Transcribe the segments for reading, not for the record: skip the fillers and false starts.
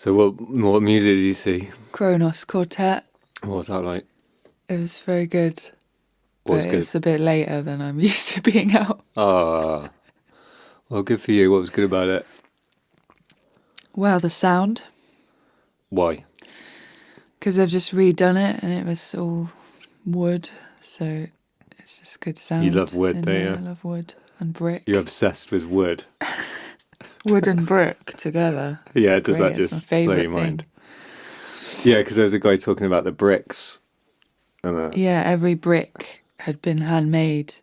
So what music did you see? Kronos Quartet. What was that like? It was very good. What was But good? it's a bit later than I'm used to being out. Ah, well, good for you. What was good about it? Wow, the sound. Why? Because they've just redone it and it was all wood. So it's just good sound. You love wood, don't you? I love wood and brick. You're obsessed with wood. Wood and brick together. Yeah, It's does great. that just It's my favourite blow your mind? thing. Yeah, because there was a guy talking about the bricks. And Yeah, every brick had been handmade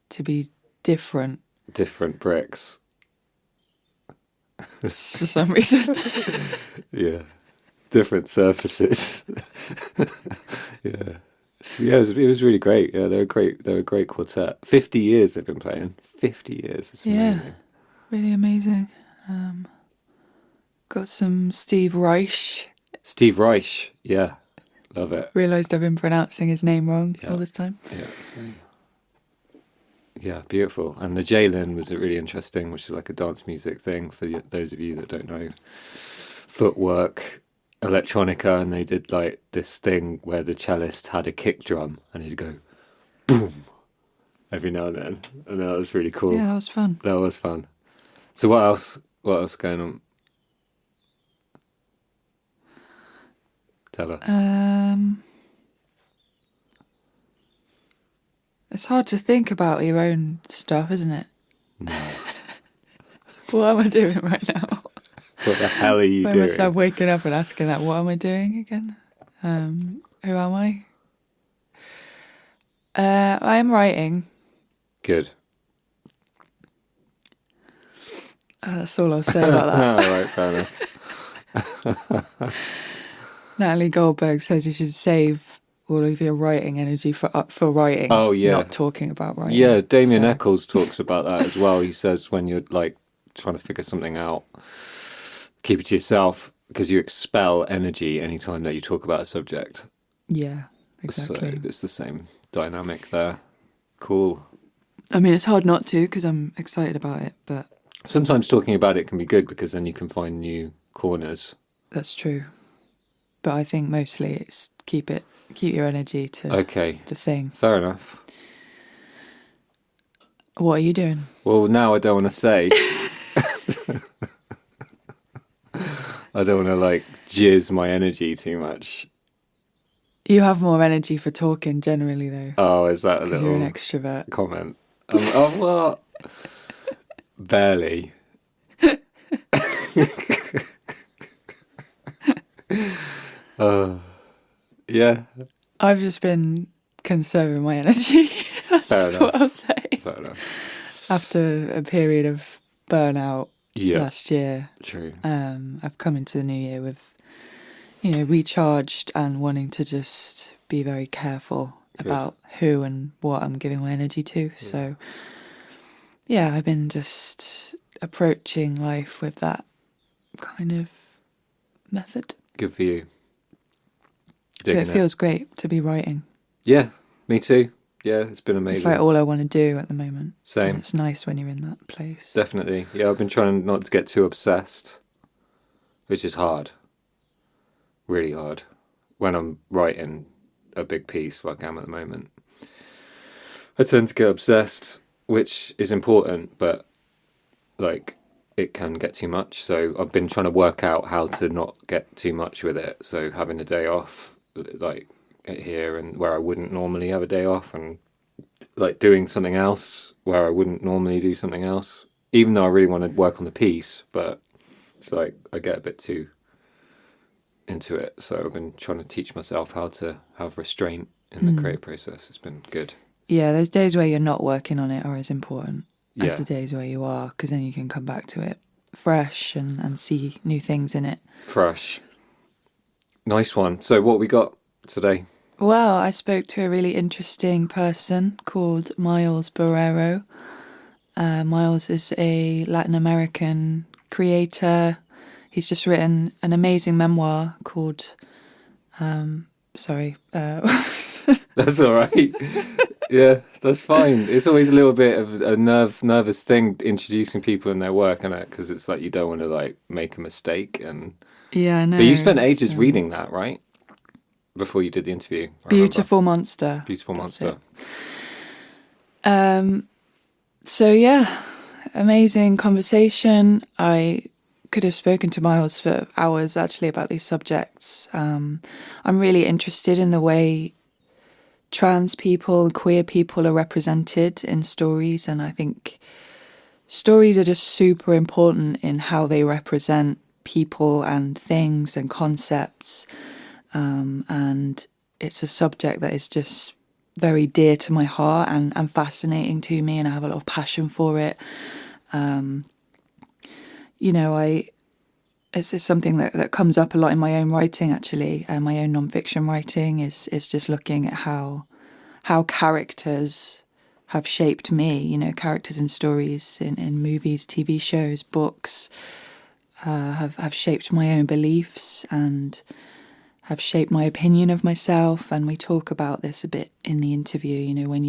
to be different different bricks. for some reason. Yeah, different surfaces. Yeah. So, yeah, it was really great. Yeah, they're a great quartet. 50 years they've been playing. 50 years. It's amazing. Yeah, really amazing. Got some Steve Reich. Steve Reich. Yeah, love it. Realised I've been pronouncing his name wrong all this time. Yeah, same. Yeah, beautiful. And the Jalen was really interesting, which is like a dance music thing for those of you that don't know. Footwork, electronica, and they did like this thing where the cellist had a kick drum and he'd go boom every now and then. And that was really cool. Yeah, that was fun. That was fun. So what else? What else going on? Tell us. It's hard to think about your own stuff, isn't it? No. What am I doing right now? What the hell are you I doing? myself waking up and asking that, what am I doing again? Who am I? I am writing. Good. That's all I'll say about that. All right, fair enough. Natalie Goldberg says you should save all of your writing energy for writing. Oh, yeah. Not talking about writing. Yeah, Damien So- Eccles talks about that as well. He says when you're like trying to figure something out, keep it to yourself because you expel energy anytime that you talk about a subject. Yeah, exactly. So it's the same dynamic there. Cool. I mean, it's hard not to because I'm excited about it, but Sometimes talking about it can be good because then you can find new corners. that's true. But I think mostly it's keep your energy to Okay, the thing. fair enough. What are you doing? Well, now I don't want to say. I don't want to like jizz my energy too much. You have more energy for talking generally, though, Oh, is that a because little you're an extrovert. comment? Oh, what? Barely. Yeah. I've just been conserving my energy. That's Fair enough. what I'll say. Fair enough. After a period of burnout Yeah. last year, True. I've come into the new year with, recharged and wanting to just be very careful about who and what I'm giving my energy to. Yeah. So, yeah, I've been just approaching life with that kind of method. Good for you. But it feels great to be writing. Yeah, me too. Yeah, it's been amazing. It's like all I want to do at the moment. Same. And it's nice when you're in that place. Definitely. Yeah, I've been trying not to get too obsessed, which is hard. Really hard. When I'm writing a big piece like I am at the moment, I tend to get obsessed, which is important, but like it can get too much. So I've been trying to work out how to not get too much with it. So having a day off, like here and where I wouldn't normally have a day off, and like doing something else where I wouldn't normally do something else, even though I really want to work on the piece, but it's like I get a bit too into it. So I've been trying to teach myself how to have restraint in the creative process. It's been good. Yeah, those days where you're not working on it are as important Yeah. as the days where you are, because then you can come back to it fresh and see new things in it. Fresh. Nice one. So what we got today? Well, I spoke to a really interesting person called Miles Borrero. Miles is a Latin American creator. He's just written an amazing memoir called... That's all right. Yeah, that's fine. It's always a little bit of a nervous thing introducing people in their work, and it? Because it's like you don't want to like make a mistake. And Yeah, I but you know. spent It's, ages reading that, right? Before you did the interview, I remember. Beautiful Monster. Beautiful That's Monster. it. So yeah, amazing conversation. I could have spoken to Miles for hours actually about these subjects. I'm really interested in the way trans people and queer people are represented in stories, and I think stories are just super important in how they represent people and things and concepts. And it's a subject that is just very dear to my heart and fascinating to me, and I have a lot of passion for it. You know, it's something that comes up a lot in my own writing actually. My own non-fiction writing is just looking at how characters have shaped me, you know, characters in stories, in movies, TV shows, books, have shaped my own beliefs and have shaped my opinion of myself. And we talk about this a bit in the interview, you know, when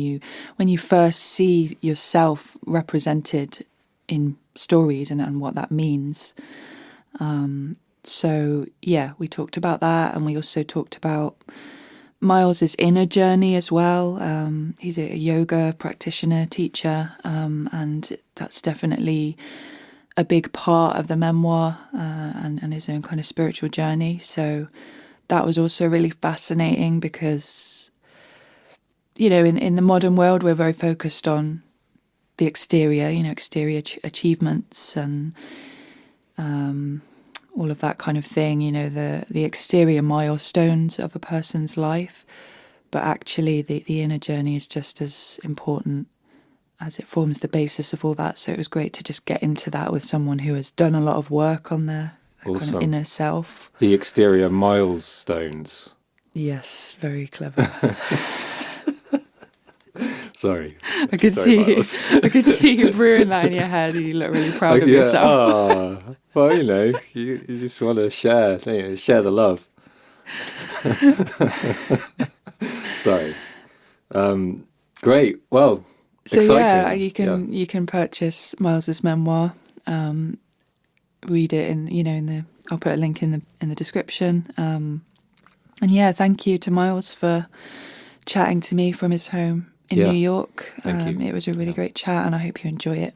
you first see yourself represented in stories and what that means. So yeah, we talked about that, and we also talked about Miles's inner journey as well. He's a yoga practitioner, teacher, and that's definitely a big part of the memoir, and his own kind of spiritual journey. So that was also really fascinating because, you know, in the modern world, we're very focused on the exterior, you know, exterior achievements and all of that kind of thing, you know, the exterior milestones of a person's life. But actually, the inner journey is just as important, as it forms the basis of all that. So it was great to just get into that with someone who has done a lot of work on their kind of Awesome. inner self. The exterior milestones. Yes, very clever. Sorry. I could Sorry, see Miles. I could see you brewing that in your head. You look really proud of Yeah. yourself. Well, you know, you just want to share, don't you? Share the love. Sorry. Great. Well, So yeah, exciting. Yeah. you can purchase Miles's memoir. Read it in, you know, in the, I'll put a link in the description. And yeah, thank you to Miles for chatting to me from his home in New Yeah. York. Thank you. It was a really great chat, and I hope you enjoy it.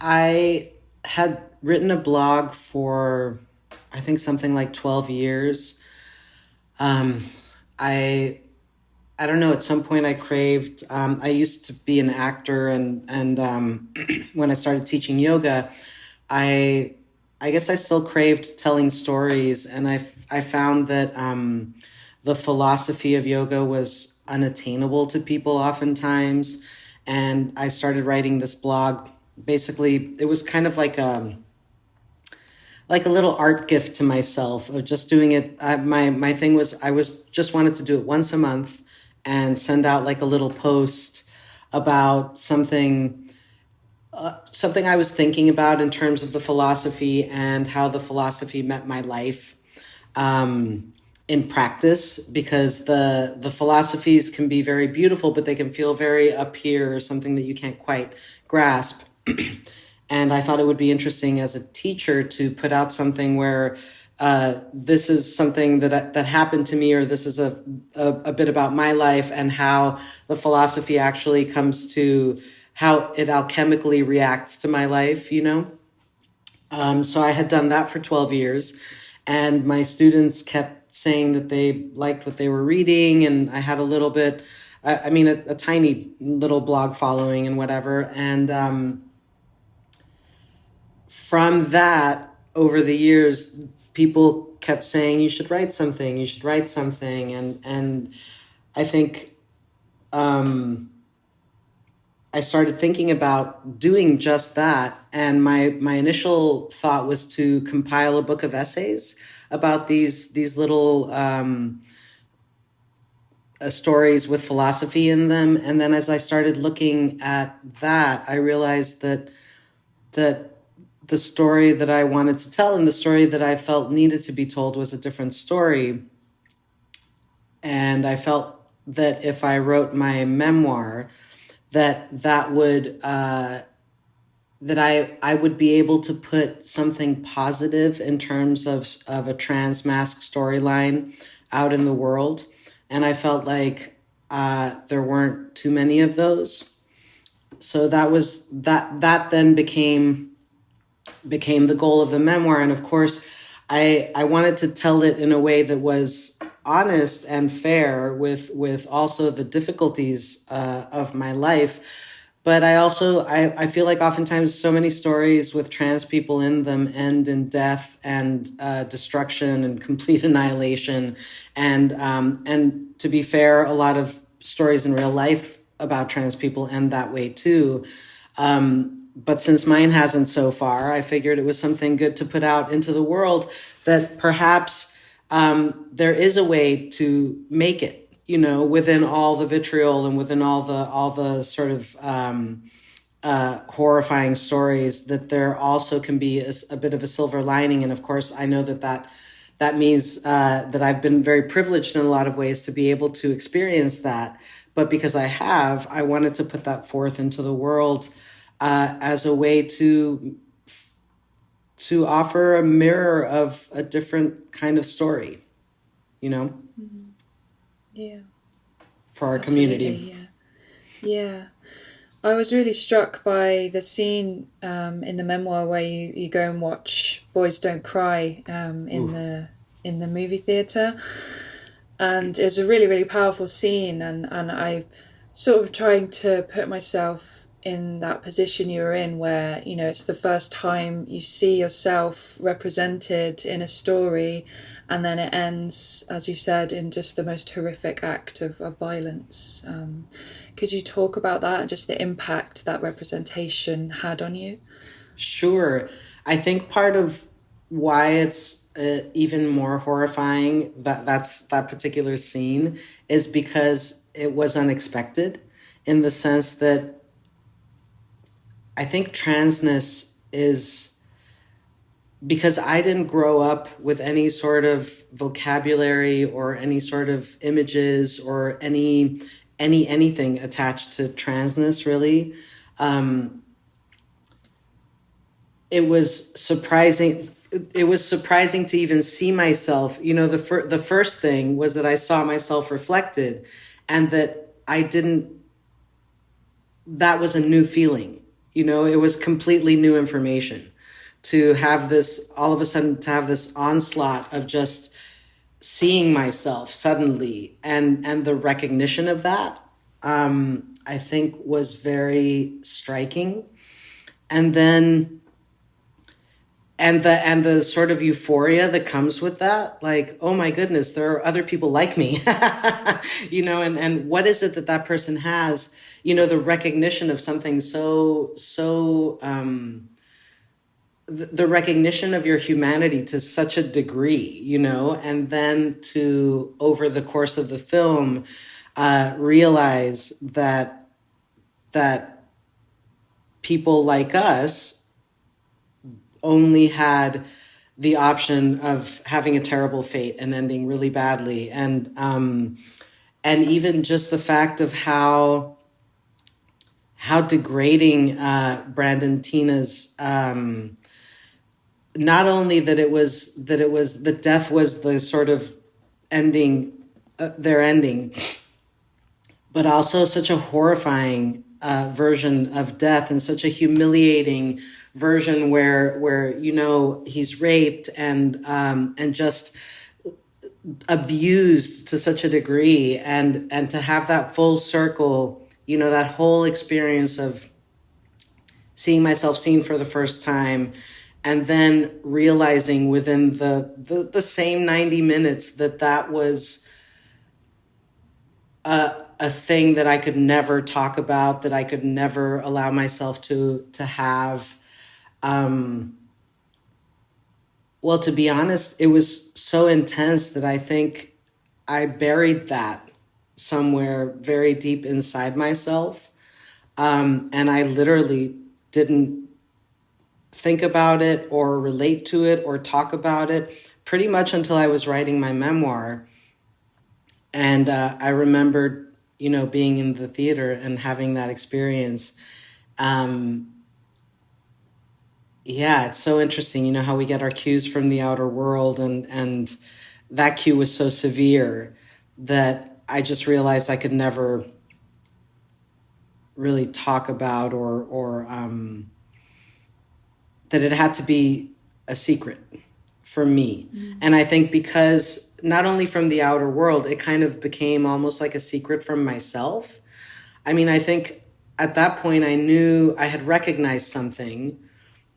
I had written a blog for, I think, something like 12 years. Um, I I don't know. At some point, I craved. I used to be an actor, and when I started teaching yoga, I I guess I still craved telling stories, and I found that the philosophy of yoga was unattainable to people oftentimes, and I started writing this blog. Basically, it was kind of like a little art gift to myself of just doing it. My thing was I was just wanted to do it once a month and send out like a little post about something I was thinking about in terms of the philosophy and how the philosophy met my life in practice, because the philosophies can be very beautiful, but they can feel very up here or something that you can't quite grasp. And I thought it would be interesting as a teacher to put out something where this is something that happened to me, or this is a bit about my life and how the philosophy actually comes to how it alchemically reacts to my life, you know? So I had done that for 12 years, and my students kept saying that they liked what they were reading, and I had a little bit, I mean, a tiny little blog following and whatever. And from that, over the years, people kept saying, you should write something, you should write something. And I think I started thinking about doing just that. And my initial thought was to compile a book of essays about these little stories with philosophy in them. And then as I started looking at that, I realized that the story that I wanted to tell and the story that I felt needed to be told was a different story. And I felt that if I wrote my memoir, that would that I would be able to put something positive in terms of a trans mask storyline out in the world. And I felt like there weren't too many of those. So that then became the goal of the memoir. And of course, I wanted to tell it in a way that was honest and fair with also the difficulties of my life. But I feel like oftentimes so many stories with trans people in them end in death and destruction and complete annihilation. And to be fair, a lot of stories in real life about trans people end that way too. But since mine hasn't so far, I figured it was something good to put out into the world, that perhaps there is a way to make it, within all the vitriol and within all the sort of horrifying stories, that there also can be a bit of a silver lining. And of course, I know that means that I've been very privileged in a lot of ways to be able to experience that. But because I wanted to put that forth into the world as a way to offer a mirror of a different kind of story, Yeah. for our Absolutely, community. Yeah. I was really struck by the scene in the memoir where you go and watch Boys Don't Cry in the movie theatre. And it was a really, really powerful scene, and I sort of trying to put myself in that position you were in, where it's the first time you see yourself represented in a story, and then it ends, as you said, in just the most horrific act of violence. Could you talk about that and just the impact that representation had on you? Sure. I think part of why it's even more horrifying, that particular scene, is because it was unexpected, in the sense that I think transness is, because I didn't grow up with any sort of vocabulary or any sort of images or anything attached to transness, really. It was surprising. It was surprising to even see myself. The first thing was that I saw myself reflected, and that I didn't. That was a new feeling. It was completely new information to have this, all of a sudden, to have this onslaught of just seeing myself suddenly, and the recognition of that, I think, was very striking. And then the sort of euphoria that comes with that, like, oh my goodness, there are other people like me. And what is it that person has, the recognition of something the recognition of your humanity to such a degree, and then to, over the course of the film, realize that people like us only had the option of having a terrible fate and ending really badly. And even just the fact of how degrading Brandon Tina's, not only that it was the death was the sort of ending, their ending, but also such a horrifying version of death, and such a humiliating version where he's raped and just abused to such a degree, and to have that full circle, that whole experience of seeing myself seen for the first time, and then realizing within the same 90 minutes that was a thing that I could never talk about, that I could never allow myself to have. Well, to be honest, it was so intense that I think I buried that somewhere very deep inside myself. And I literally didn't think about it or relate to it or talk about it pretty much until I was writing my memoir. And I remembered, being in the theater and having that experience. Yeah, it's so interesting, how we get our cues from the outer world, and that cue was so severe that I just realized I could never really talk about or that it had to be a secret for me. And I think because not only from the outer world, it kind of became almost like a secret from myself. I mean, I think at that point I knew I had recognized something,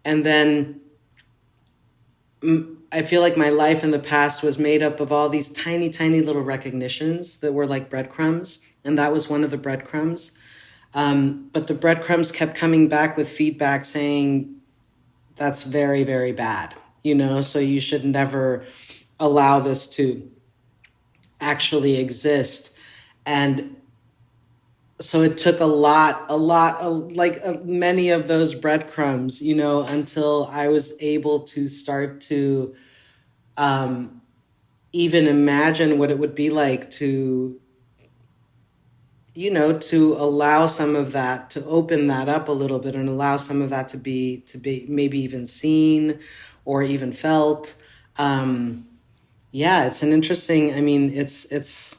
and then I feel like my life in the past was made up of all these tiny, tiny little recognitions that were like breadcrumbs. And that was one of the breadcrumbs. But the breadcrumbs kept coming back with feedback saying, that's very, very bad, so you should never allow this to actually exist. And so it took many of those breadcrumbs, until I was able to start to even imagine what it would be like to allow some of that, to open that up a little bit and allow some of that to be maybe even seen or even felt. Yeah, it's an interesting, it's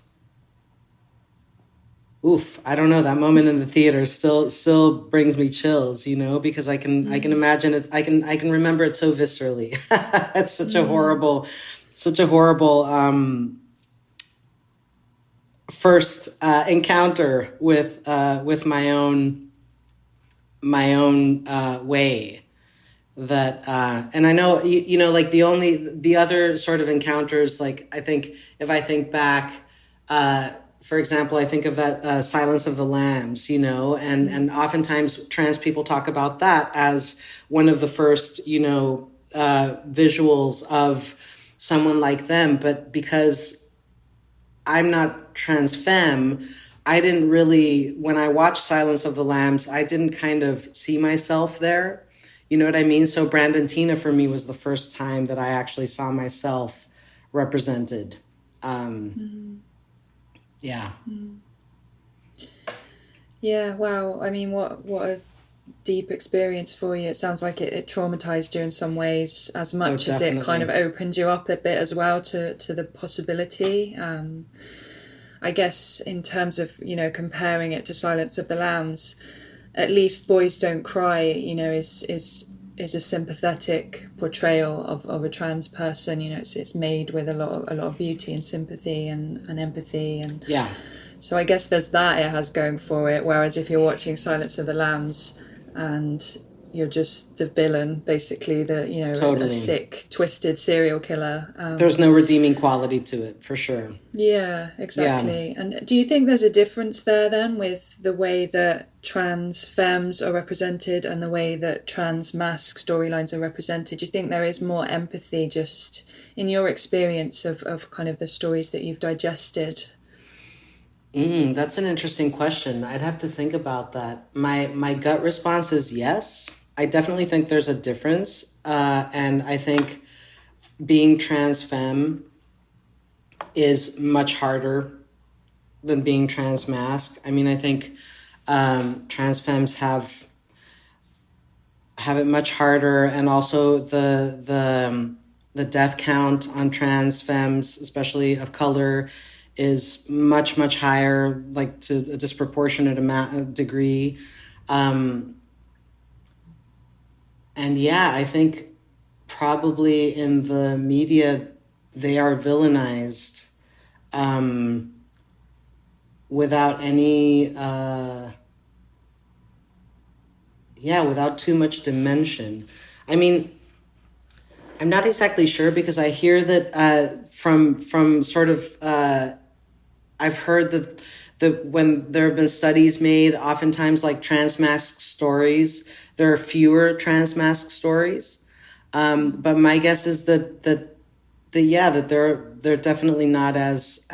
oof, I don't know, that moment in the theater still brings me chills, because I can imagine it. I can remember it so viscerally. It's such a horrible first encounter with my own way, that and I know like the other sort of encounters, like I think if I think back, for example, I think of that Silence of the Lambs, and oftentimes trans people talk about that as one of the first visuals of someone like them, but because I'm not trans femme, I didn't really, when I watched Silence of the Lambs, I didn't kind of see myself there. You know what I mean? So Brandon Tina for me was the first time that I actually saw myself represented. Yeah. Yeah, wow. I mean, what a deep experience for you. It sounds like it traumatized you in some ways, as much as it kind of opened you up a bit as well to the possibility. I guess in terms of, comparing it to Silence of the Lambs, at least Boys Don't Cry, is a sympathetic portrayal of a trans person. It's made with a lot of beauty and sympathy and empathy, and yeah. So I guess there's that it has going for it. Whereas if you're watching Silence of the Lambs and you're just the villain, basically, a sick, twisted serial killer. There's no redeeming quality to it, for sure. Yeah, exactly. Yeah. And do you think there's a difference there then with the way that trans femmes are represented and the way that trans masc storylines are represented? Do you think there is more empathy just in your experience of kind of the stories that you've digested? That's an interesting question. I'd have to think about that. My gut response is yes. I definitely think there's a difference. And I think being trans femme is much harder than being trans masc. I mean, I think trans femmes have it much harder, and also the death count on trans femmes, especially of color, is much, much higher, like to a disproportionate degree. And yeah, I think probably in the media, they are villainized without any, without too much dimension. I mean, I'm not exactly sure because I hear that from sort of I've heard that when there have been studies made, oftentimes like transmasc stories, there are fewer transmasc stories. But my guess is that yeah, that they're definitely not as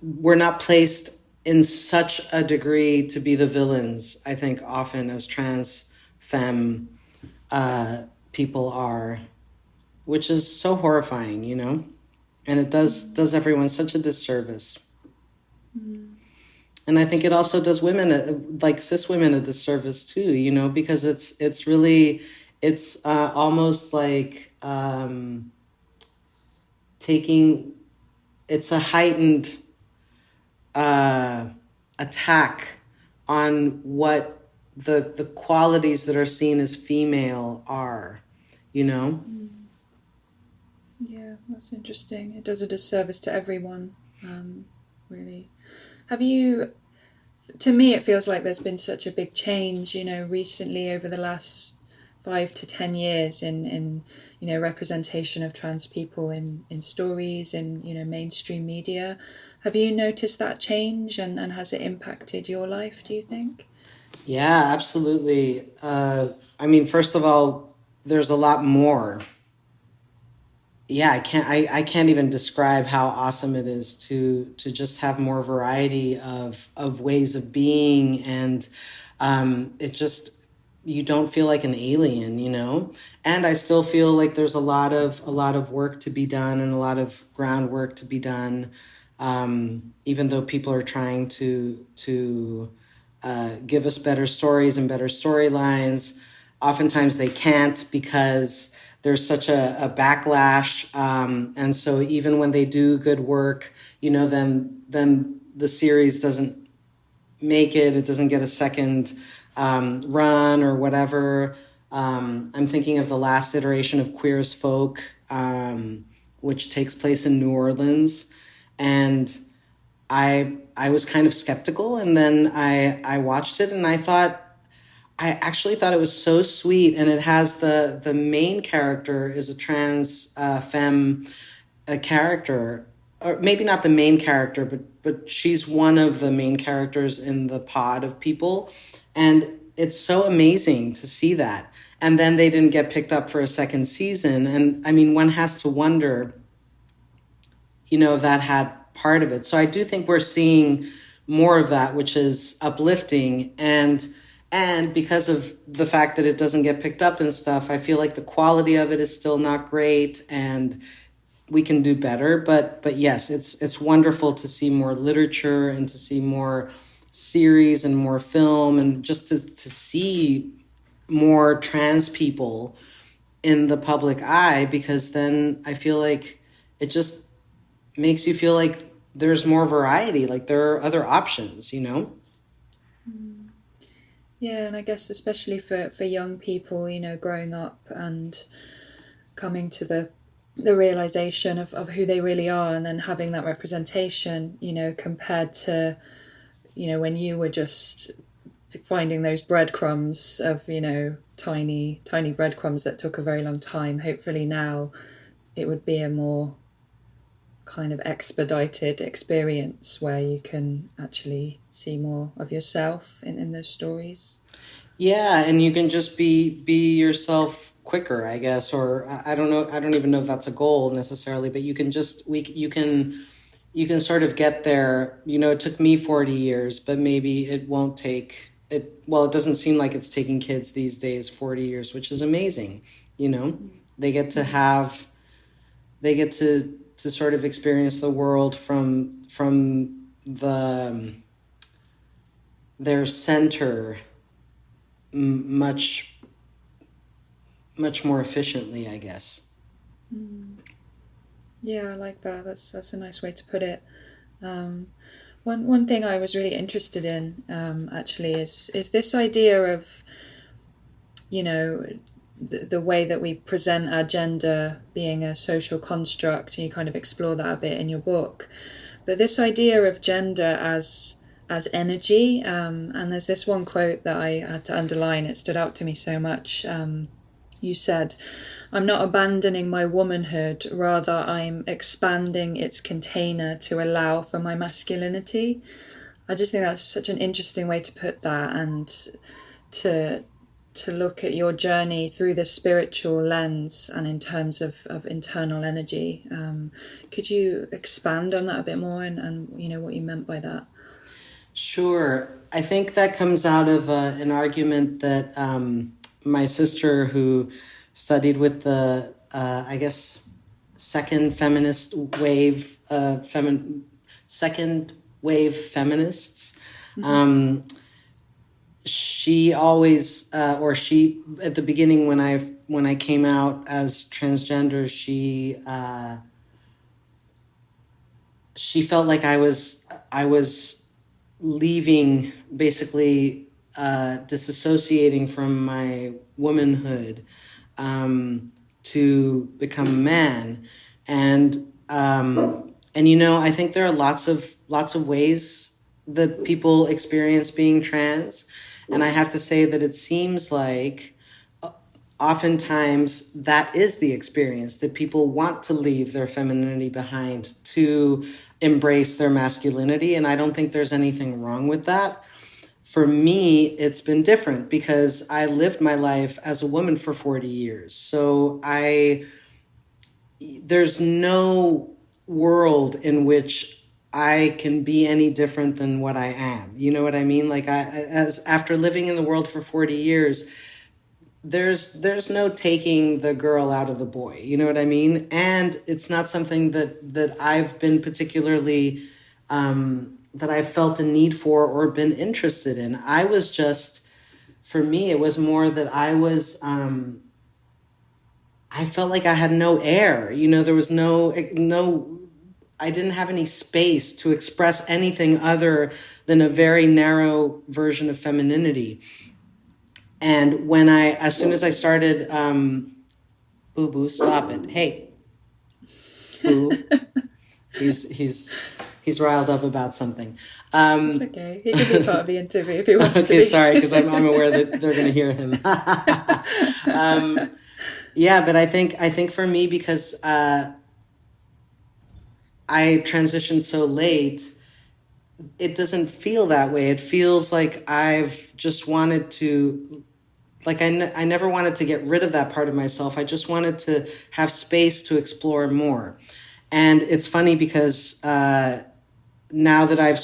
we're not placed in such a degree to be the villains, I think, often as trans femme people are, which is so horrifying, you know? And it does everyone such a disservice. And I think it also does women, like cis women, a disservice too, you know, because it's really, it's almost like taking, it's a heightened attack on what the qualities that are seen as female are, you know? Yeah, that's interesting. It does a disservice to everyone, really. Have you, to me, it feels like there's been such a big change, you know, recently over the last 5 to 10 years in you know, representation of trans people in stories, in, you know, mainstream media. Have you noticed that change, and has it impacted your life, do you think? Yeah, absolutely. I mean, first of all, there's a lot more. Yeah, I can't even describe how awesome it is to just have more variety of ways of being, and it just, you don't feel like an alien, you know? And I still feel like there's a lot of work to be done and a lot of groundwork to be done. Even though people are trying to give us better stories and better storylines, oftentimes they can't because there's such a backlash, and so even when they do good work, you know, then the series doesn't make it. It doesn't get a second run or whatever. I'm thinking of the last iteration of Queer as Folk, which takes place in New Orleans, and I was kind of skeptical, and then I watched it, and I actually thought it was so sweet, and it has the main character is a trans femme a character, or maybe not the main character, but she's one of the main characters in the pod of people, and it's so amazing to see that. And then they didn't get picked up for a second season, and I mean, one has to wonder, you know, if that had part of it. So I do think we're seeing more of that, which is uplifting. And because of the fact that it doesn't get picked up and stuff, I feel like the quality of it is still not great, and we can do better. But yes, it's wonderful to see more literature and to see more series and more film, and just to see more trans people in the public eye, because then I feel like it just makes you feel like there's more variety, like there are other options, you know? Yeah, and I guess especially for young people, you know, growing up and coming to the realization of who they really are, and then having that representation, you know, compared to, you know, when you were just finding those breadcrumbs of, you know, tiny breadcrumbs that took a very long time. Hopefully now it would be a more kind of expedited experience where you can actually see more of yourself in those stories. Yeah, and you can just be yourself quicker, I guess, or I don't know, I don't even know if that's a goal necessarily, but you can just you can sort of get there. You know, it took me 40 years, but maybe it won't take it. Well, it doesn't seem like it's taking kids these days 40 years, which is amazing. You know, they get to have, they get to sort of experience the world from the their center much more efficiently, I guess. Yeah, I like that. That's a nice way to put it. One thing I was really interested in, actually, is this idea of, you know, the way that we present our gender being a social construct. And you kind of explore that a bit in your book, but this idea of gender as as energy. And there's this one quote that I had to underline. It stood out to me so much. You said, "I'm not abandoning my womanhood, rather I'm expanding its container to allow for my masculinity." I just think that's such an interesting way to put that, and to look at your journey through the spiritual lens and in terms of internal energy. Could you expand on that a bit more, and what you meant by that? Sure. I think that comes out of an argument that my sister, who studied with the, I guess, second feminist wave, second wave feminists. She always, or she, at the beginning when I came out as transgender, she felt like I was leaving, basically disassociating from my womanhood to become a man, and I think there are lots of ways that people experience being trans, and I have to say that it seems like oftentimes that is the experience, that people want to leave their femininity behind to embrace their masculinity. And I don't think there's anything wrong with that. For me, it's been different because I lived my life as a woman for 40 years. So there's no world in which I can be any different than what I am. You know what I mean? Like after living in the world for 40 years, there's no taking the girl out of the boy. You know what I mean? And it's not something that I've been particularly, that I've felt a need for or been interested in. I was just, for me, it was more that I felt like I had no air. There was no, I didn't have any space to express anything other than a very narrow version of femininity. And as soon as I started, Boo Boo, stop it. Hey, Boo. He's riled up about something. It's okay. He can be part of the interview if he wants to be. Okay, sorry, because I'm aware that they're going to hear him. Yeah, but I think for me, because I transitioned so late, it doesn't feel that way. It feels like I've just wanted to, like I never wanted to get rid of that part of myself. I just wanted to have space to explore more. And it's funny because now that I'm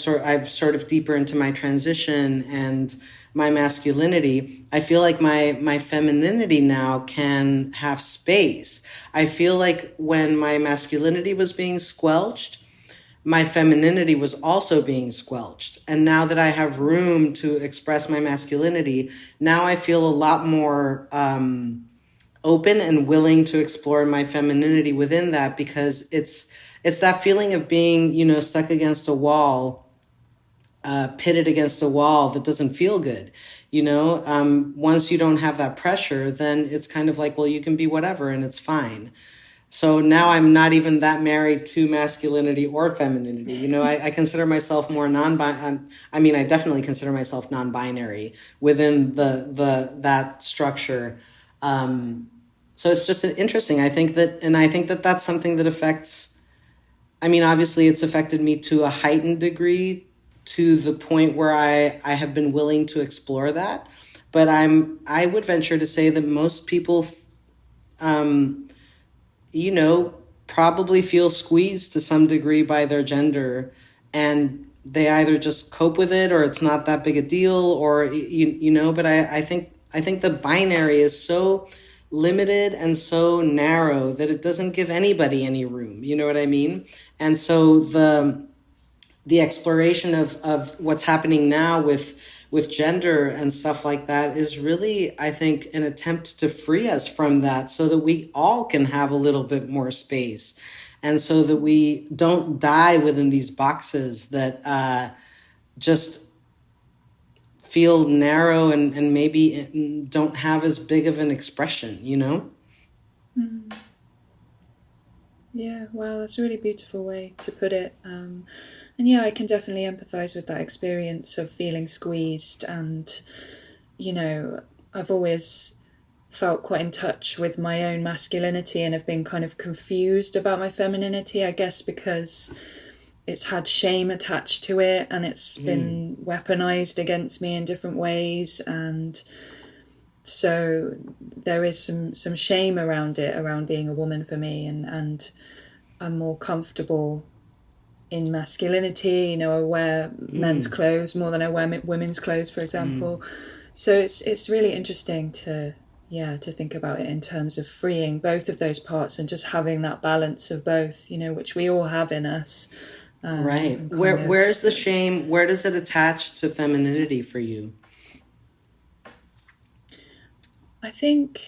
sort of deeper into my transition and my masculinity, I feel like my femininity now can have space. I feel like when my masculinity was being squelched, my femininity was also being squelched. And now that I have room to express my masculinity, now I feel a lot more open and willing to explore my femininity within that, because it's that feeling of being, stuck against a wall, pitted against a wall that doesn't feel good. Once you don't have that pressure, then it's kind of like, well, you can be whatever and it's fine. So now I'm not even that married to masculinity or femininity. I consider myself more I definitely consider myself non-binary within that structure. So it's just interesting. I think that that's something that affects, obviously it's affected me to a heightened degree, to the point where I have been willing to explore that. But I would venture to say that most people, probably feel squeezed to some degree by their gender, and they either just cope with it, or it's not that big a deal, or, but I think the binary is so limited and so narrow that it doesn't give anybody any room. You know what I mean? And so the exploration of what's happening now with gender and stuff like that is really, I think, an attempt to free us from that, so that we all can have a little bit more space, and so that we don't die within these boxes that just feel narrow and maybe don't have as big of an expression. Yeah, wow, that's a really beautiful way to put it. And yeah, I can definitely empathize with that experience of feeling squeezed. And, you know, I've always felt quite in touch with my own masculinity and have been kind of confused about my femininity, I guess, because it's had shame attached to it and it's been weaponized against me in different ways. And so there is some shame around it, around being a woman for me, and I'm more comfortable in masculinity. You know, I wear men's clothes more than I wear women's clothes, for example. So it's really interesting to to think about it in terms of freeing both of those parts and just having that balance of both, you know, which we all have in us. Right. And Where's the shame? Where does it attach to femininity for you? I think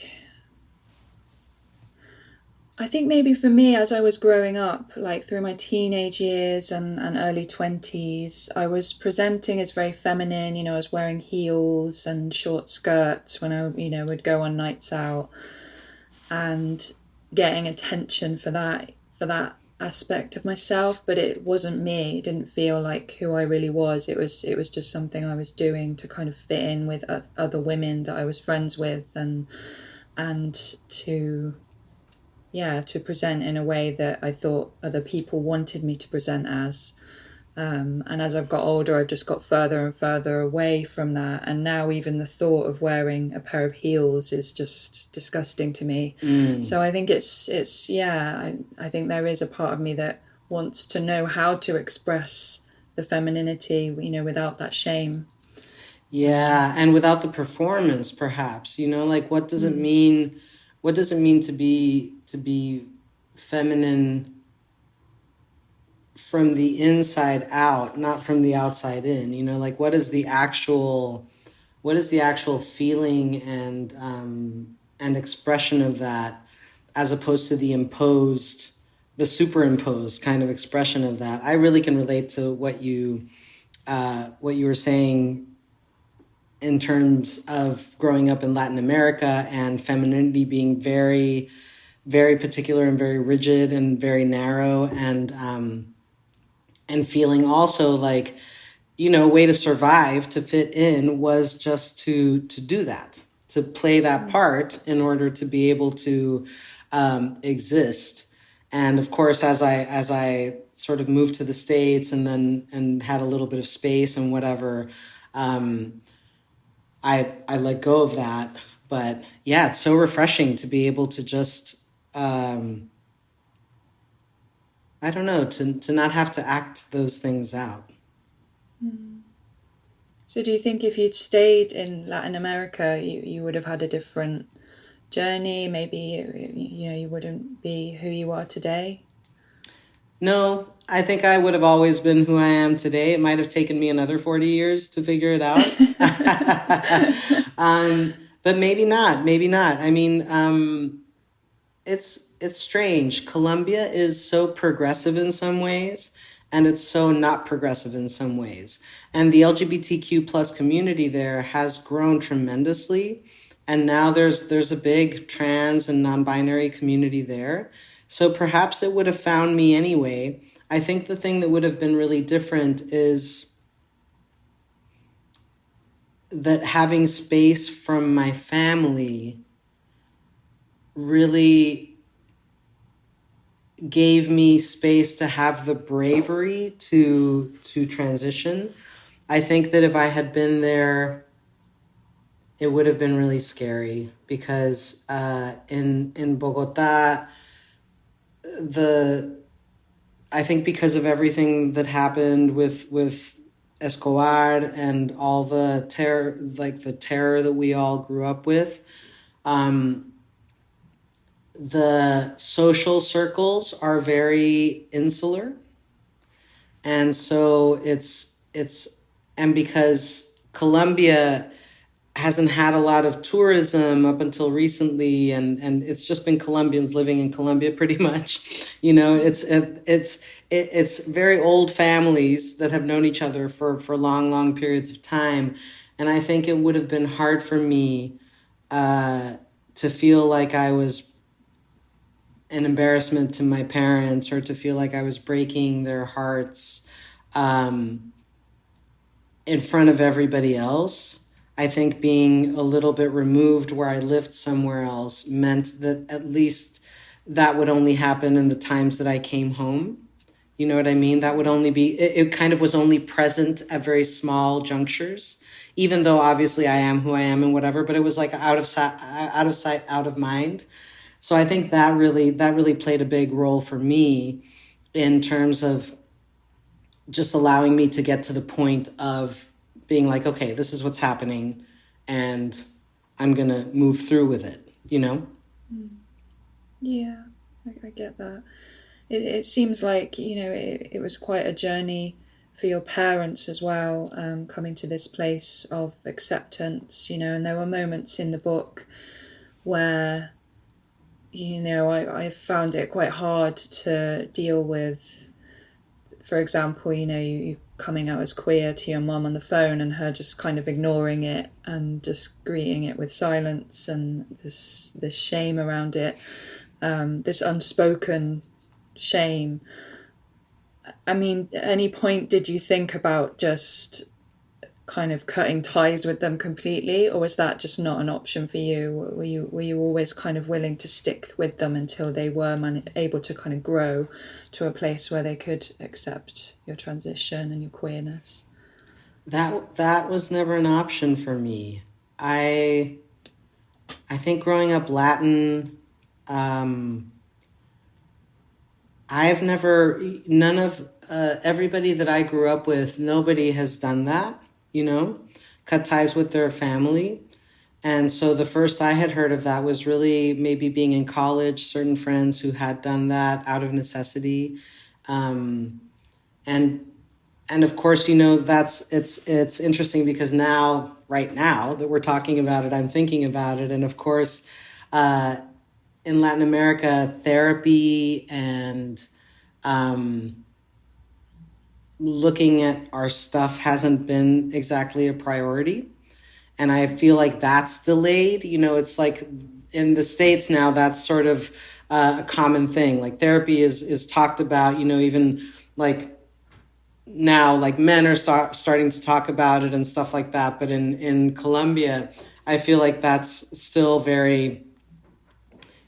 maybe for me, as I was growing up, like through my teenage years and early 20s, I was presenting as very feminine. You know, I was wearing heels and short skirts when I, you know, would go on nights out, and getting attention for that aspect of myself. But it wasn't me. It didn't feel like who I really was. It was just something I was doing to kind of fit in with other women that I was friends with, and to present in a way that I thought other people wanted me to present as. And as I've got older, I've just got further and further away from that. And now even the thought of wearing a pair of heels is just disgusting to me. So I think I think there is a part of me that wants to know how to express the femininity, you know, without that shame. Yeah, and without the performance, perhaps, you know, like what does it mean? What does it mean to be feminine from the inside out, not from the outside in? You know, like what is the actual feeling and expression of that, as opposed to the superimposed kind of expression of that? I really can relate to what you were saying in terms of growing up in Latin America and femininity being very, very particular and very rigid and very narrow, and feeling also like, you know, a way to survive, to fit in, was just to do that, to play that part in order to be able to exist. And of course, as I sort of moved to the States and had a little bit of space and whatever, I let go of that. But yeah, it's so refreshing to be able to just I don't know, to not have to act those things out. So do you think if you'd stayed in Latin America, you would have had a different journey? Maybe you know, you wouldn't be who you are today. No, I think I would have always been who I am today. It might have taken me another 40 years to figure it out. But maybe not. Maybe not. I mean, it's strange. Colombia is so progressive in some ways, and it's so not progressive in some ways. And the LGBTQ plus community there has grown tremendously. And now there's a big trans and non-binary community there. So perhaps it would have found me anyway. I think the thing that would have been really different is that having space from my family really gave me space to have the bravery to transition. I think that if I had been there, it would have been really scary, because in Bogota, I think because of everything that happened with Escobar and all the terror, like the terror that we all grew up with, the social circles are very insular. And so and because Colombia hasn't had a lot of tourism up until recently, and it's just been Colombians living in Colombia pretty much. You know, it's very old families that have known each other for long periods of time. And I think it would have been hard for me to feel like I was an embarrassment to my parents or to feel like I was breaking their hearts in front of everybody else. I think being a little bit removed where I lived somewhere else meant that at least that would only happen in the times that I came home. You know what I mean? That would only be, it kind of was only present at very small junctures, even though obviously I am who I am and whatever, but it was like out of sight, out of mind. So I think that really played a big role for me in terms of just allowing me to get to the point of being like, okay, this is what's happening and I'm going to move through with it, you know? Yeah, I get that. It seems like, it was quite a journey for your parents as well, coming to this place of acceptance, and there were moments in the book where, I found it quite hard to deal with. For example, you coming out as queer to your mum on the phone and her just kind of ignoring it and just greeting it with silence, and this shame around it, this unspoken shame. I mean, at any point did you think about just kind of cutting ties with them completely, or was that just not an option for you? Were you always kind of willing to stick with them until they were able to kind of grow to a place where they could accept your transition and your queerness? That was never an option for me. I think growing up Latin, I've never, none of everybody that I grew up with, nobody has done that, cut ties with their family. And so the first I had heard of that was really maybe being in college, certain friends who had done that out of necessity. Um, and and of course, it's interesting because right now that we're talking about it, I'm thinking about it. And of course, uh, in Latin America, therapy and looking at our stuff hasn't been exactly a priority. And I feel like that's delayed. It's like in the States now, that's sort of a common thing. Like therapy is talked about, even like now, like men are starting to talk about it and stuff like that. But in Colombia, I feel like that's still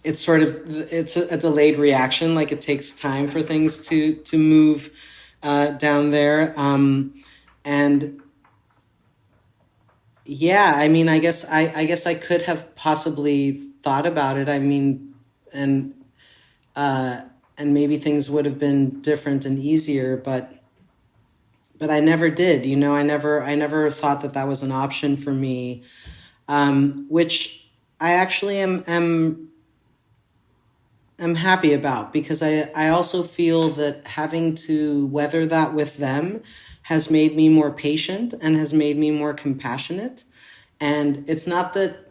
it's a delayed reaction. Like it takes time for things to move down there. And yeah, I mean, I guess I could have possibly thought about it. I mean, and uh, and maybe things would have been different and easier, but I never did. I never thought that was an option for me, which I actually am happy about because I also feel that having to weather that with them has made me more patient and has made me more compassionate. And it's not that,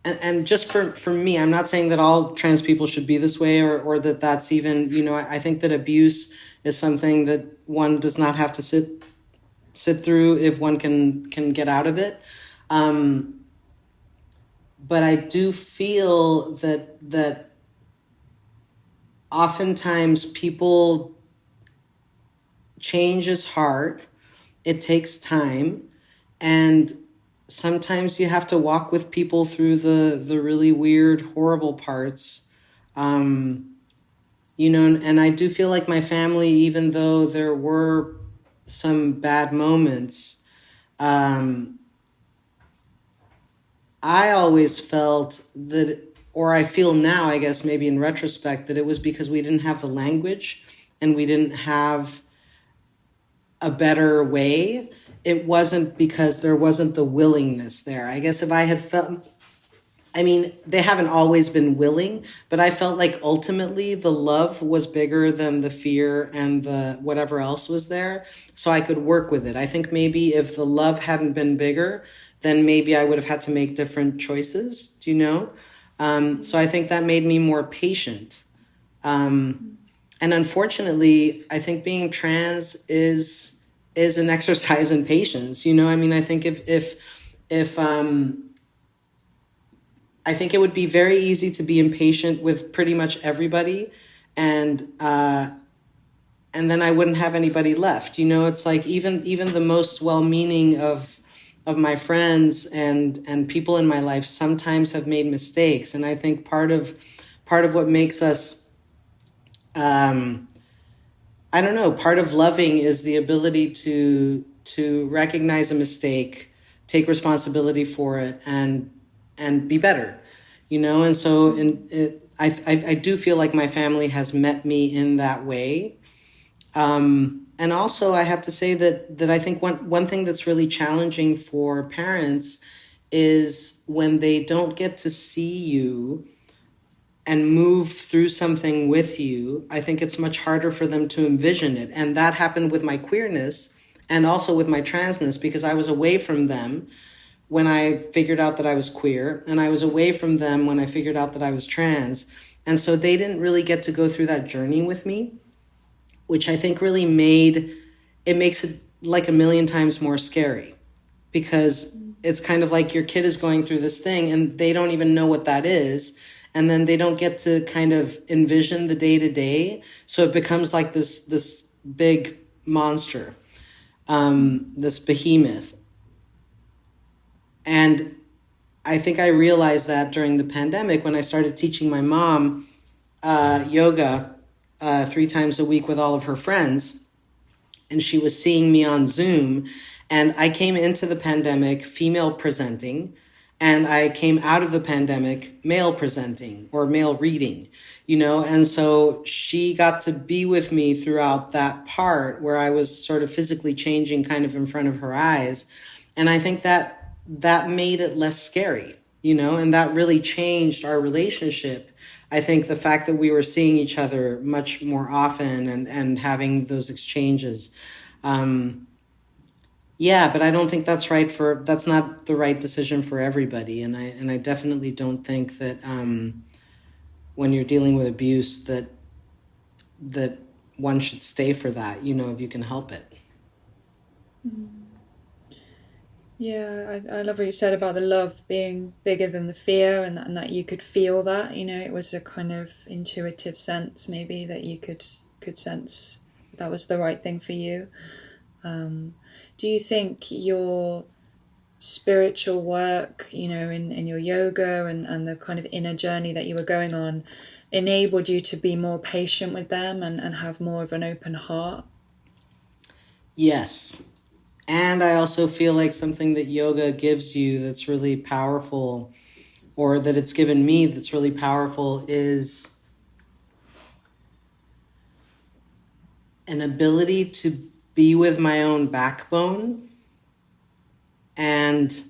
and just for me, I'm not saying that all trans people should be this way or that that's even, I think that abuse is something that one does not have to sit through if one can get out of it. But I do feel that oftentimes people change is hard. It takes time, and sometimes you have to walk with people through the really weird, horrible parts. And I do feel like my family, even though there were some bad moments, um, I always felt that, or I feel now, I guess maybe in retrospect, that it was because we didn't have the language and we didn't have a better way. It wasn't because there wasn't the willingness there. I guess if I had felt, I mean, they haven't always been willing, but I felt like ultimately the love was bigger than the fear and the whatever else was there. So I could work with it. I think maybe if the love hadn't been bigger, then maybe I would have had to make different choices. Do you know? So I think that made me more patient. And unfortunately, I think being trans is an exercise in patience. I mean, I think if I think it would be very easy to be impatient with pretty much everybody, and then I wouldn't have anybody left. You know, it's like even the most well-meaning of my friends and people in my life sometimes have made mistakes, and I think part of what makes us, I don't know, part of loving is the ability to recognize a mistake, take responsibility for it, and be better. You know, and so I do feel like my family has met me in that way. And also, I have to say that I think one thing that's really challenging for parents is when they don't get to see you and move through something with you. I think it's much harder for them to envision it. And that happened with my queerness and also with my transness, because I was away from them when I figured out that I was queer, and I was away from them when I figured out that I was trans. And so they didn't really get to go through that journey with me, which I think really makes it like a million times more scary, because it's kind of like your kid is going through this thing and they don't even know what that is. And then they don't get to kind of envision the day to day. So it becomes like this big monster, this behemoth. And I think I realized that during the pandemic when I started teaching my mom yoga 3 times a week with all of her friends. And she was seeing me on Zoom. And I came into the pandemic female presenting, and I came out of the pandemic male presenting or male reading, you know? And so she got to be with me throughout that part where I was sort of physically changing kind of in front of her eyes. And I think that made it less scary, you know, and that really changed our relationship. I think the fact that we were seeing each other much more often and having those exchanges. Yeah, but I don't think that's not the right decision for everybody. And I definitely don't think that when you're dealing with abuse that one should stay for that, you know, if you can help it. Yeah, I love what you said about the love being bigger than the fear, and that you could feel that, you know, it was a kind of intuitive sense maybe that you could sense that was the right thing for you. Do you think your spiritual work, you know, in your yoga and the kind of inner journey that you were going on enabled you to be more patient with them and have more of an open heart? Yes. And I also feel like something that yoga gives you that's really powerful, or that it's given me that's really powerful, is an ability to be with my own backbone. And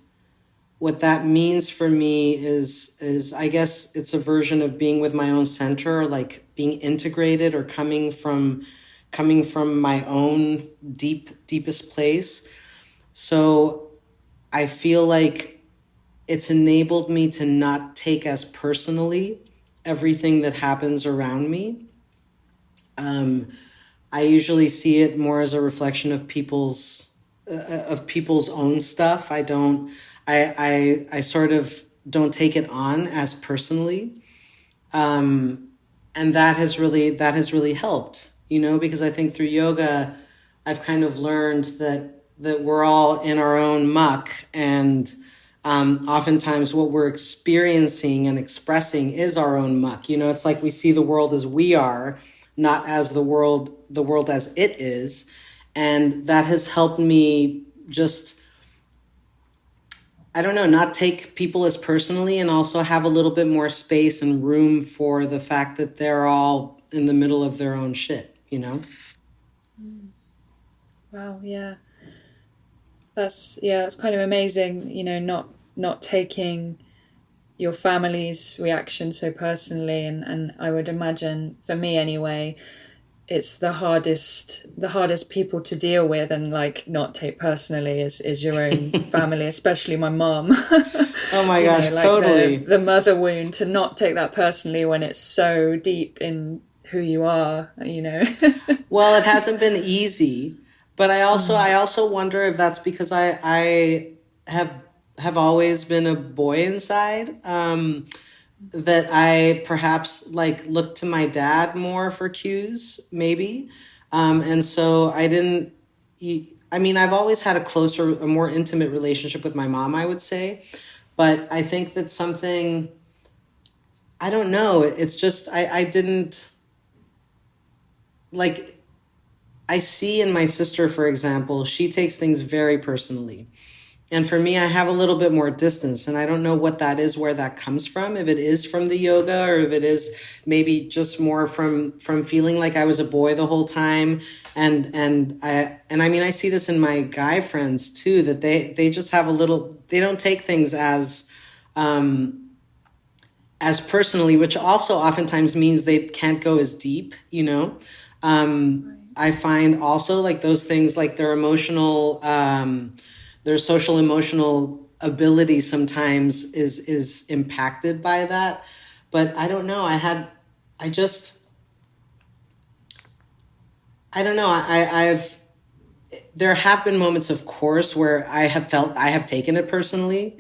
what that means for me is I guess it's a version of being with my own center, like being integrated or coming from my own deepest place. So I feel like it's enabled me to not take as personally everything that happens around me. I usually see it more as a reflection of people's own stuff. I sort of don't take it on as personally. And that has really helped, you know, because I think through yoga, I've kind of learned that we're all in our own muck, and oftentimes what we're experiencing and expressing is our own muck. You know, it's like we see the world as we are, not as the world as it is. And that has helped me just, I don't know, not take people as personally, and also have a little bit more space and room for the fact that they're all in the middle of their own shit, you know? Wow, yeah. That's kind of amazing, you know, not taking your family's reaction so personally, and I would imagine, for me anyway, it's the hardest people to deal with and like not take personally is your own family, especially my mom. Oh my gosh, like totally. the mother wound, to not take that personally when it's so deep in who you are, you know. Well, it hasn't been easy, but I also wonder if that's because I have have always been a boy inside. That I perhaps like look to my dad more for cues, maybe. And so I didn't, I mean, I've always had a more intimate relationship with my mom, I would say. But I think that something, I don't know, it's just, I didn't, like, I see in my sister, for example, she takes things very personally. And for me, I have a little bit more distance, and I don't know what that is, where that comes from. If it is from the yoga, or if it is maybe just more from feeling like I was a boy the whole time. And I mean, I see this in my guy friends too, that they just have a little. They don't take things as personally, which also oftentimes means they can't go as deep. I find also like those things, like their social emotional ability sometimes is impacted by that. But I don't know. I just, I don't know. There have been moments, of course, where I have felt I have taken it personally.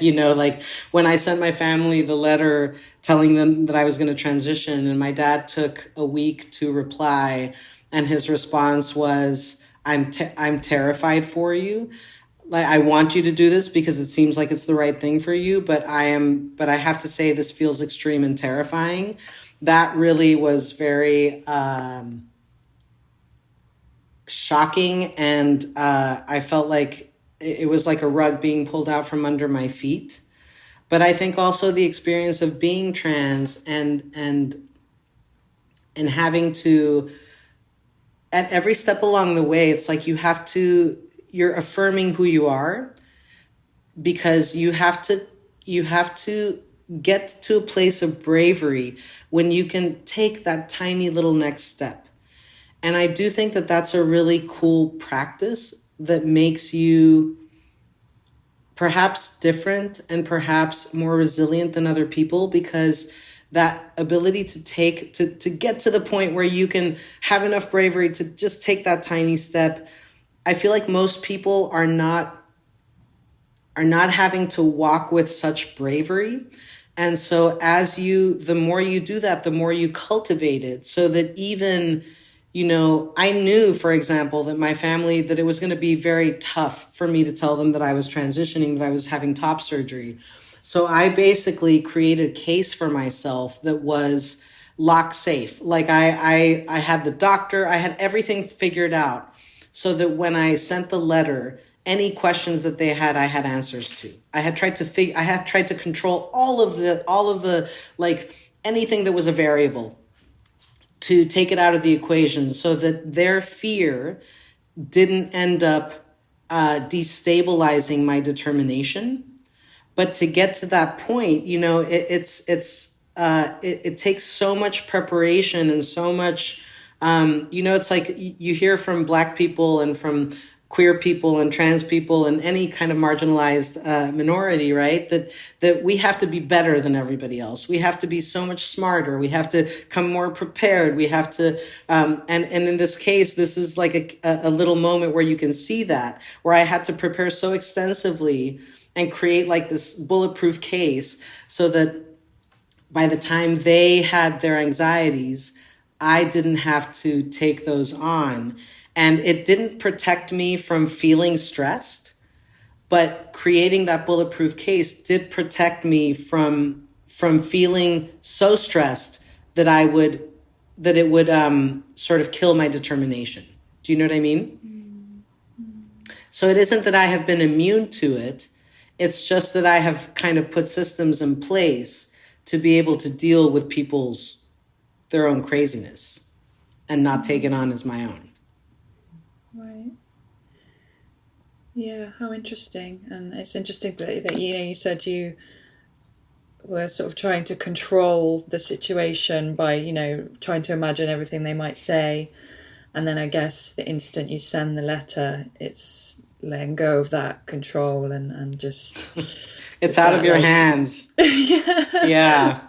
Like when I sent my family the letter telling them that I was going to transition, and my dad took a week to reply, and his response was, I'm terrified for you. Like, I want you to do this because it seems like it's the right thing for you, but I have to say this feels extreme and terrifying. That really was very shocking, and I felt like it was like a rug being pulled out from under my feet. But I think also the experience of being trans and having to, at every step along the way, it's like you're affirming who you are, because you have to get to a place of bravery when you can take that tiny little next step. And I do think that that's a really cool practice that makes you perhaps different and perhaps more resilient than other people, because that ability to get to the point where you can have enough bravery to just take that tiny step. I feel like most people are not having to walk with such bravery. And so the more you do that, the more you cultivate it, so that even, I knew, for example, that my family, that it was going to be very tough for me to tell them that I was transitioning, that I was having top surgery. So I basically created a case for myself that was lock safe. Like I had the doctor, I had everything figured out, so that when I sent the letter, any questions that they had, I had answers to. I had tried to control all of the like anything that was a variable, to take it out of the equation, so that their fear didn't end up destabilizing my determination. But to get to that point, it takes so much preparation and so much, it's like you hear from Black people and from queer people and trans people and any kind of marginalized minority, right? That we have to be better than everybody else. We have to be so much smarter. We have to come more prepared. We have to, and in this case, this is like a little moment where you can see that, where I had to prepare so extensively and create like this bulletproof case, so that by the time they had their anxieties, I didn't have to take those on. And it didn't protect me from feeling stressed, but creating that bulletproof case did protect me from feeling so stressed that it would sort of kill my determination. Do you know what I mean? So it isn't that I have been immune to it. It's just that I have kind of put systems in place to be able to deal with their own craziness and not take it on as my own. Right. Yeah, how interesting. And it's interesting that you said you were sort of trying to control the situation by, trying to imagine everything they might say. And then I guess the instant you send the letter, it's letting go of that control and just... It's out of your hands. Yeah.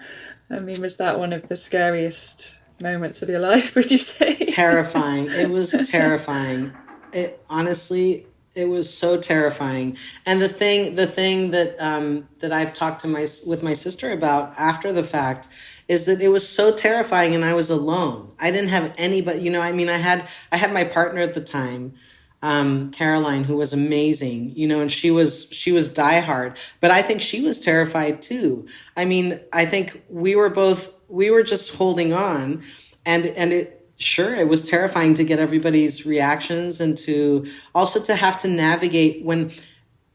I mean, was that one of the scariest moments of your life, would you say? Terrifying. It was terrifying. It honestly, It was so terrifying. And the thing that I've talked to with my sister about after the fact is that it was so terrifying, and I was alone. I didn't have anybody, I mean, I had my partner at the time, Caroline, who was amazing, and she was diehard, but I think she was terrified too. I mean, I think we were just holding on, and it was terrifying to get everybody's reactions, and to also to have to navigate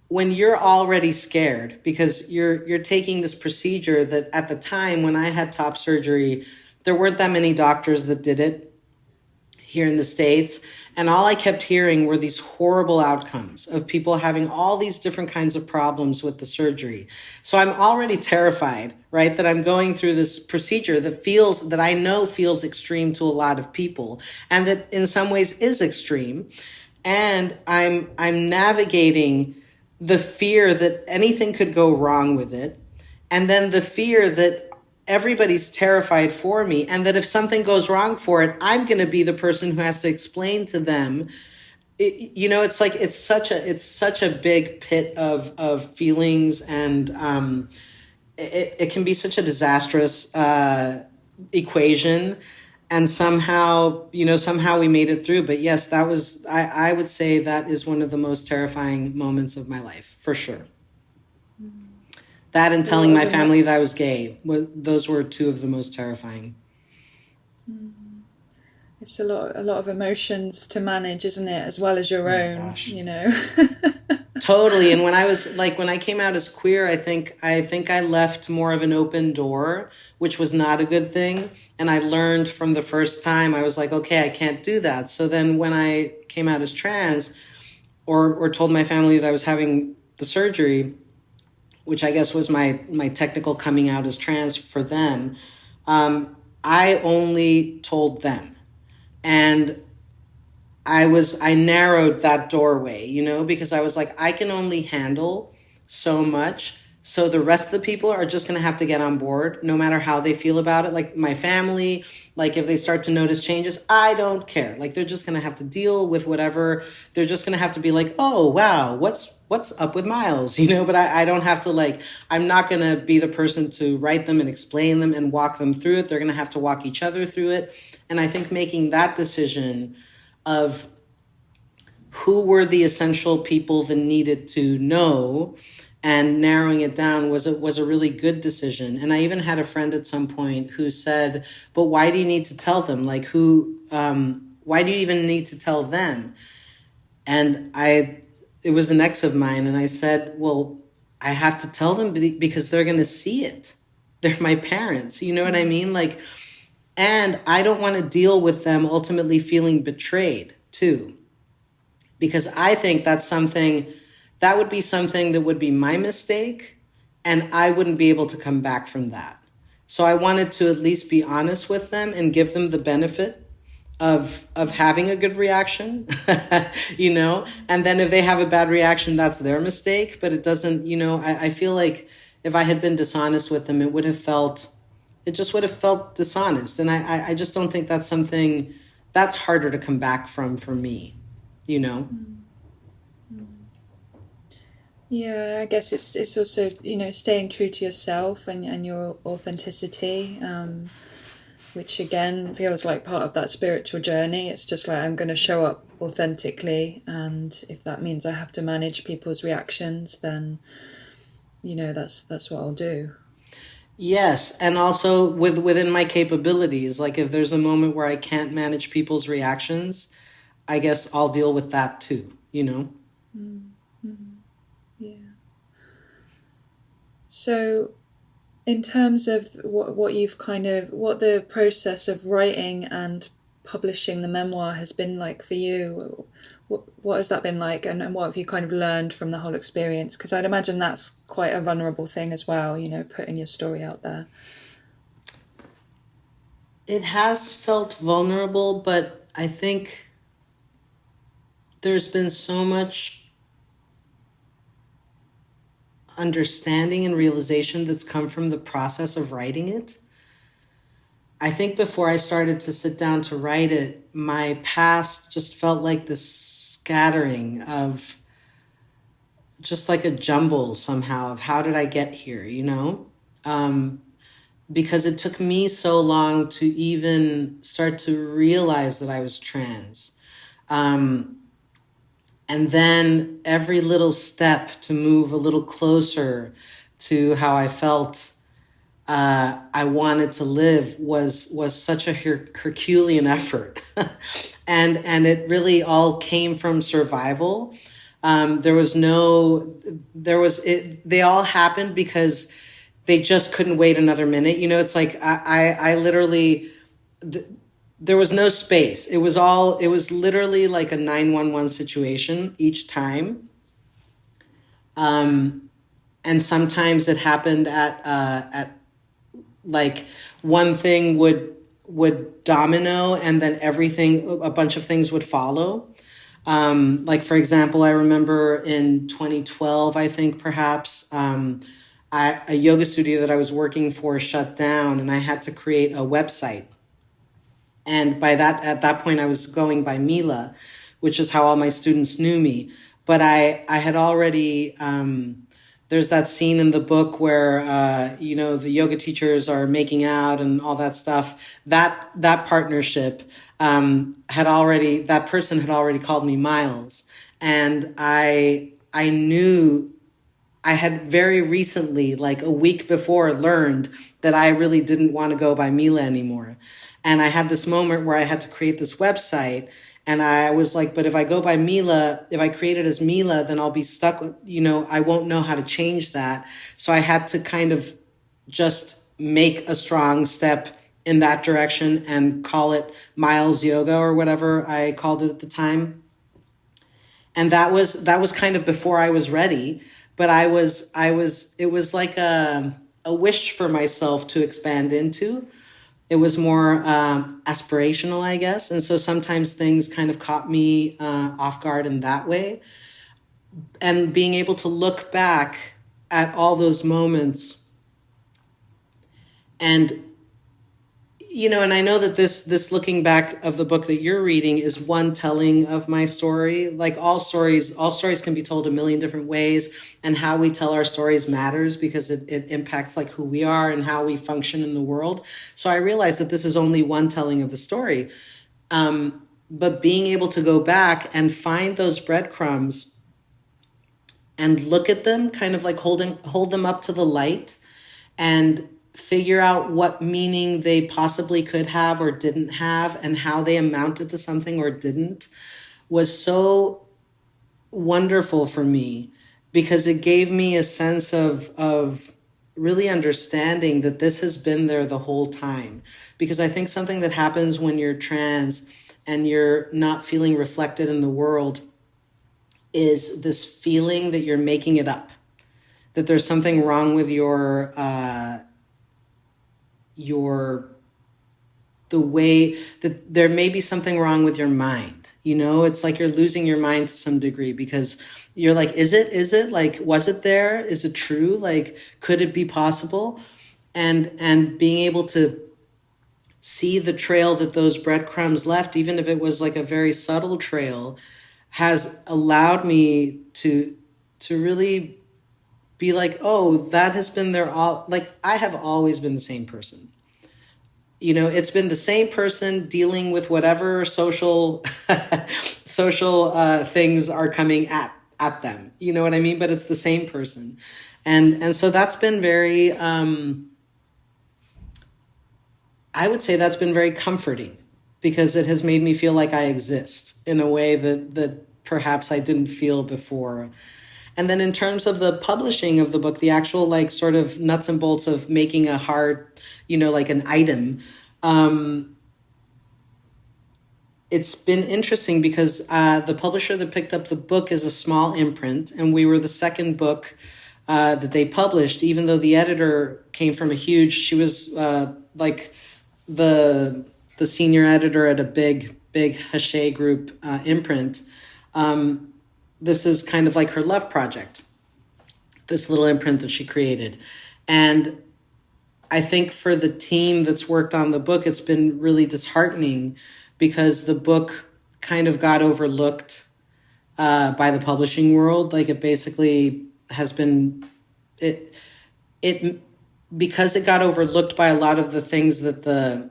when you're already scared, because you're taking this procedure that at the time when I had top surgery, there weren't that many doctors that did it here in the States. And all I kept hearing were these horrible outcomes of people having all these different kinds of problems with the surgery. So I'm already terrified, right, that I'm going through this procedure that I know feels extreme to a lot of people, and that in some ways is extreme. And I'm navigating the fear that anything could go wrong with it, and then the fear that everybody's terrified for me, and that if something goes wrong for it, I'm going to be the person who has to explain to them. It's like it's such a big pit of feelings, and it can be such a disastrous equation. And somehow we made it through. But yes, that was, I would say that is one of the most terrifying moments of my life, for sure. That and telling my family that I was gay, those were two of the most terrifying. It's a lot of emotions to manage, isn't it? As well as your own, Gosh. Totally. And when I came out as queer, I think I left more of an open door, which was not a good thing. And I learned from the first time, I was like, okay, I can't do that. So then when I came out as trans, or told my family that I was having the surgery, which I guess was my technical coming out as trans for them, I only told them. And I narrowed that doorway, because I was like, I can only handle so much. So the rest of the people are just going to have to get on board, no matter how they feel about it. Like my family, like if they start to notice changes, I don't care. Like they're just going to have to deal with whatever. They're just going to have to be like, oh, wow, what's up with Miles, but I don't have to, I'm not going to be the person to write them and explain them and walk them through it. They're going to have to walk each other through it. And I think making that decision of who were the essential people that needed to know, and narrowing it down was a really good decision. And I even had a friend at some point who said, but why do you need to tell them? Why do you even need to tell them? And it was an ex of mine, and I said, well, I have to tell them because they're going to see it. They're my parents. You know what I mean? And I don't want to deal with them ultimately feeling betrayed too. Because I think that would be something that would be my mistake, and I wouldn't be able to come back from that. So I wanted to at least be honest with them and give them the benefit of having a good reaction, and then if they have a bad reaction, that's their mistake. But it doesn't, I feel like if I had been dishonest with them, it just would have felt dishonest. And I just don't think that's something that's harder to come back from for me, Yeah, I guess it's also, staying true to yourself and your authenticity, which again feels like part of that spiritual journey. It's just like, I'm going to show up authentically, and if that means I have to manage people's reactions, then that's what I'll do. Yes, and also within my capabilities, like if there's a moment where I can't manage people's reactions, I guess I'll deal with that too, Mm-hmm. Yeah. So in terms of what the process of writing and publishing the memoir has been like for you, what has that been like, and what have you kind of learned from the whole experience? Because I'd imagine that's quite a vulnerable thing as well, putting your story out there. It has felt vulnerable, but I think there's been so much understanding and realization that's come from the process of writing it. I think before I started to sit down to write it, my past just felt like this scattering of just like a jumble somehow of how did I get here, you know? Because it took me so long to even start to realize that I was trans. Um, and then every little step to move a little closer to how I felt I wanted to live was such a Herculean effort, and it really all came from survival. There was no, there was it. They all happened because they just couldn't wait another minute. You know, it's like I literally. There was no space. It was all. It was literally like a 911 situation each time. And sometimes it happened at like one thing would domino and then everything, a bunch of things would follow. Like for example, I remember in 2012, I think perhaps, a yoga studio that I was working for shut down and I had to create a website. And at that point, I was going by Mila, which is how all my students knew me. But I had already, there's that scene in the book where, the yoga teachers are making out and all that stuff. That partnership, that person had already called me Miles. And I knew I had very recently, like a week before, learned that I really didn't want to go by Mila anymore. And I had this moment where I had to create this website. And I was like, but if I go by Mila, if I create it as Mila, then I'll be stuck with, I won't know how to change that. So I had to kind of just make a strong step in that direction and call it Miles Yoga or whatever I called it at the time. And that was kind of before I was ready, but it was like a wish for myself to expand into. It was more aspirational, I guess. And so sometimes things kind of caught me off guard in that way. And being able to look back at all those moments and and I know that this looking back of the book that you're reading is one telling of my story. Like all stories can be told a million different ways, and how we tell our stories matters because it impacts like who we are and how we function in the world. So I realized that this is only one telling of the story. But being able to go back and find those breadcrumbs and look at them, kind of like hold them up to the light and figure out what meaning they possibly could have or didn't have and how they amounted to something or didn't, was so wonderful for me because it gave me a sense of really understanding that this has been there the whole time. Because I think something that happens when you're trans and you're not feeling reflected in the world is this feeling that you're making it up, that there's something wrong with the way that there may be something wrong with your mind. It's like you're losing your mind to some degree because you're like, is it like, was it there? Is it true? Like, could it be possible? And being able to see the trail that those breadcrumbs left, even if it was like a very subtle trail, has allowed me to really be like, oh, that has been there all, like I have always been the same person. It's been the same person dealing with whatever social things are coming at them. You know what I mean? But it's the same person. And so that's been very, I would say that's been very comforting because it has made me feel like I exist in a way that perhaps I didn't feel before. And then in terms of the publishing of the book, the actual like sort of nuts and bolts of making a hard, like an item, it's been interesting because the publisher that picked up the book is a small imprint, and we were the second book that they published, even though the editor came from a huge, she was like the senior editor at a big Hachette group imprint. This is kind of like her love project, this little imprint that she created. And I think for the team that's worked on the book, it's been really disheartening because the book kind of got overlooked by the publishing world. Like it basically has been it because it got overlooked by a lot of the things that the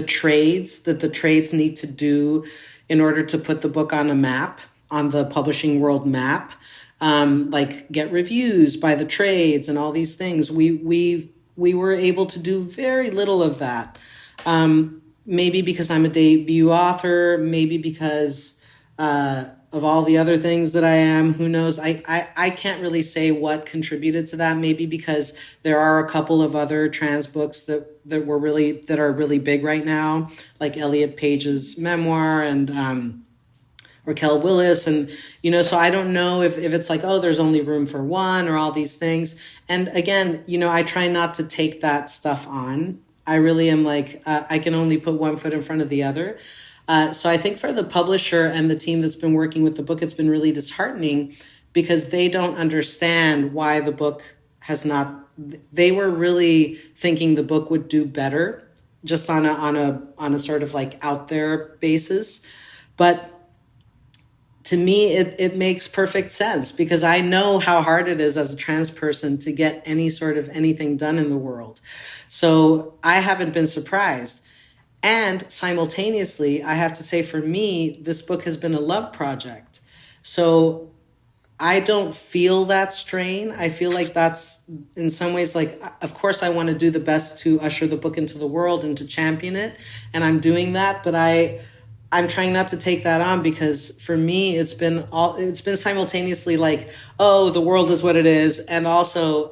trades need to do in order to put the book on a map, on the publishing world map, like get reviews by the trades and all these things. We were able to do very little of that. Maybe because I'm a debut author, maybe because of all the other things that I am, who knows? I can't really say what contributed to that. Maybe because there are a couple of other trans books that are really big right now, like Elliot Page's memoir and Raquel Willis. And, so I don't know if it's like, oh, there's only room for one or all these things. And again, I try not to take that stuff on. I really am like, I can only put one foot in front of the other. So I think for the publisher and the team that's been working with the book, it's been really disheartening because they don't understand why the book has not. They were really thinking the book would do better just on a sort of like out there basis. But to me, it makes perfect sense because I know how hard it is as a trans person to get any sort of anything done in the world. So I haven't been surprised. And simultaneously, I have to say for me, this book has been a love project. So I don't feel that strain. I feel like that's in some ways like, of course, I want to do the best to usher the book into the world and to champion it. And I'm doing that. But I'm trying not to take that on because for me, it's been simultaneously like, oh, the world is what it is. And also,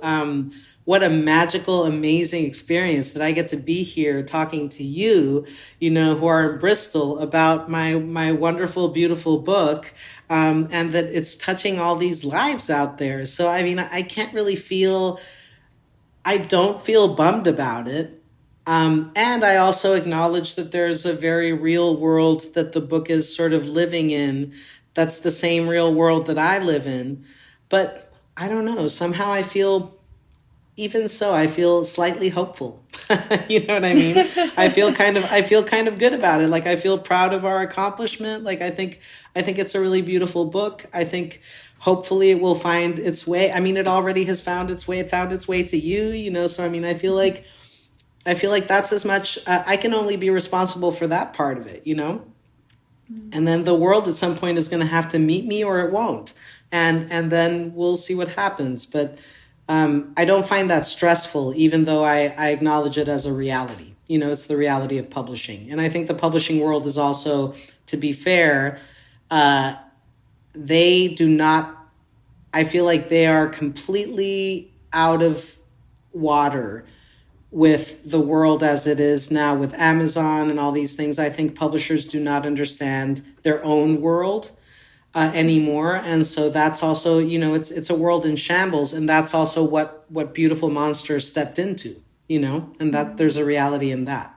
what a magical, amazing experience that I get to be here talking to you, who are in Bristol about my wonderful, beautiful book, and that it's touching all these lives out there. So, I mean, I don't feel bummed about it. And I also acknowledge that there's a very real world that the book is sort of living in. That's the same real world that I live in. But I don't know, somehow I feel slightly hopeful. You know what I mean? I feel kind of good about it. Like I feel proud of our accomplishment. Like I think it's a really beautiful book. I think hopefully it will find its way. I mean, it already has found its way to you, so I mean, I feel like that's as much, I can only be responsible for that part of it, And then the world at some point is going to have to meet me or it won't. And then we'll see what happens. But I don't find that stressful, even though I acknowledge it as a reality. It's the reality of publishing. And I think the publishing world is also, to be fair, they do not, I feel like they are completely out of water with the world as it is now with Amazon and all these things. I think publishers do not understand their own world anymore. And so that's also, it's a world in shambles. And that's also what Beautiful Monsters stepped into, and that there's a reality in that.